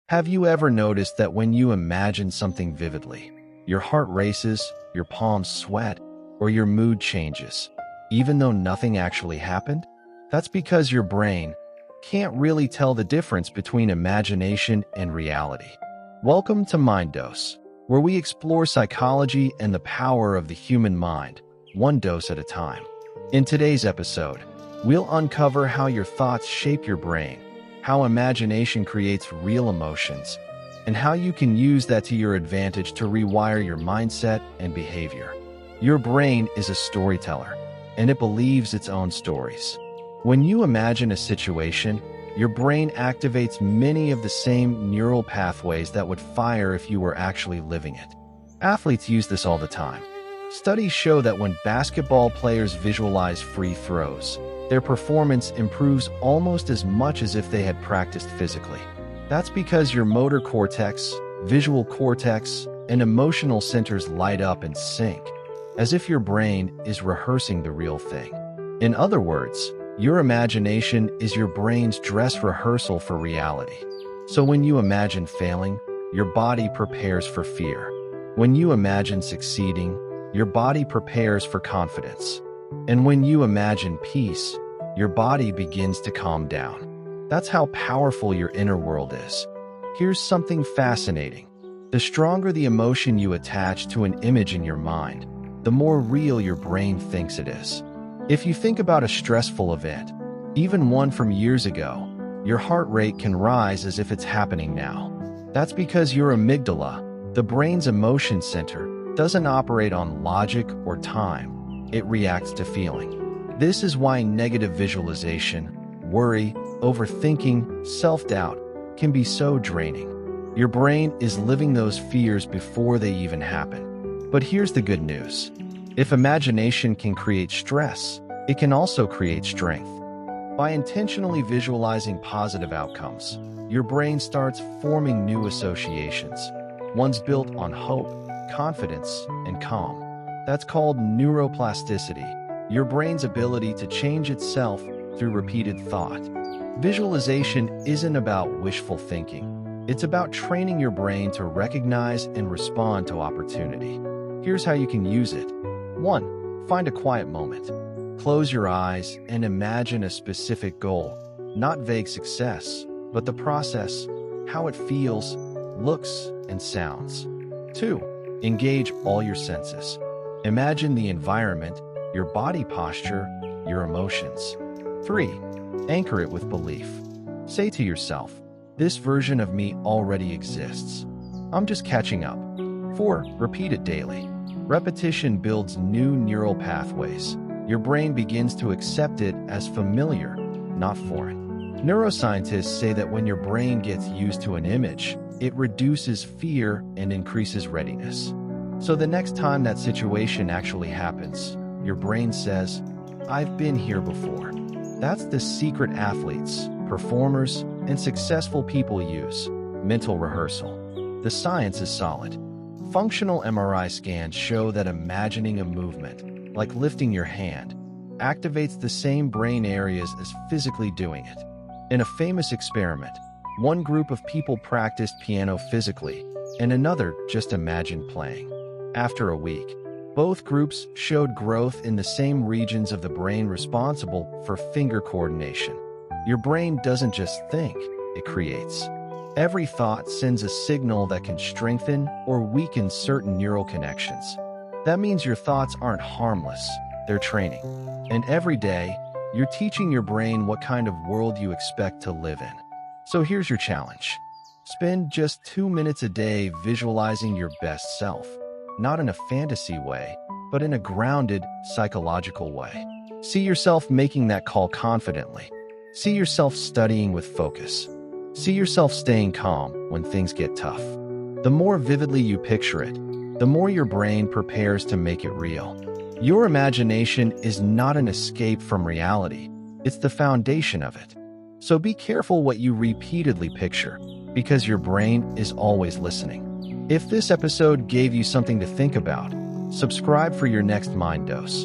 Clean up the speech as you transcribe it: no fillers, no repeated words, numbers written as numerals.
Have you ever noticed that when you imagine something vividly, your heart races, your palms sweat, or your mood changes, even though nothing actually happened? That's because your brain can't really tell the difference between imagination and reality. Welcome to MindDose, where we explore psychology and the power of the human mind, one dose at a time. In today's episode, we'll uncover how your thoughts shape your brain, how imagination creates real emotions, and how you can use that to your advantage to rewire your mindset and behavior. Your brain is a storyteller, and it believes its own stories. When you imagine a situation, your brain activates many of the same neural pathways that would fire if you were actually living it. Athletes use this all the time. Studies show that when basketball players visualize free throws, their performance improves almost as much as if they had practiced physically. That's because your motor cortex, visual cortex, and emotional centers light up and sync, as if your brain is rehearsing the real thing. In other words, your imagination is your brain's dress rehearsal for reality. So when you imagine failing, your body prepares for fear. When you imagine succeeding, your body prepares for confidence. And when you imagine peace, your body begins to calm down. That's how powerful your inner world is. Here's something fascinating. The stronger the emotion you attach to an image in your mind, the more real your brain thinks it is. If you think about a stressful event, even one from years ago, your heart rate can rise as if it's happening now. That's because your amygdala, the brain's emotion center, doesn't operate on logic or time. It reacts to feeling. This is why negative visualization, worry, overthinking, self-doubt can be so draining. Your brain is living those fears before they even happen. But here's the good news. If imagination can create stress, it can also create strength. By intentionally visualizing positive outcomes, your brain starts forming new associations, ones built on hope, confidence, and calm. That's called neuroplasticity, your brain's ability to change itself through repeated thought. Visualization isn't about wishful thinking. It's about training your brain to recognize and respond to opportunity. Here's how you can use it. 1. Find a quiet moment. Close your eyes and imagine a specific goal, not vague success, but the process, how it feels, looks, and sounds. 2. Engage all your senses. Imagine the environment, your body posture, your emotions. 3. Anchor it with belief. Say to yourself, this version of me already exists. I'm just catching up. 4. Repeat it daily. Repetition builds new neural pathways. Your brain begins to accept it as familiar, not foreign. Neuroscientists say that when your brain gets used to an image, it reduces fear and increases readiness. So the next time that situation actually happens, your brain says, I've been here before. That's the secret athletes, performers, and successful people use, mental rehearsal. The science is solid. Functional MRI scans show that imagining a movement, like lifting your hand, activates the same brain areas as physically doing it. In a famous experiment, one group of people practiced piano physically, and another just imagined playing. After a week, both groups showed growth in the same regions of the brain responsible for finger coordination. Your brain doesn't just think, it creates. Every thought sends a signal that can strengthen or weaken certain neural connections. That means your thoughts aren't harmless, they're training. And every day, you're teaching your brain what kind of world you expect to live in. So here's your challenge. Spend just 2 minutes a day visualizing your best self. Not in a fantasy way, but in a grounded, psychological way. See yourself making that call confidently. See yourself studying with focus. See yourself staying calm when things get tough. The more vividly you picture it, the more your brain prepares to make it real. Your imagination is not an escape from reality. It's the foundation of it. So be careful what you repeatedly picture, because your brain is always listening. If this episode gave you something to think about, subscribe for your next Mind Dose.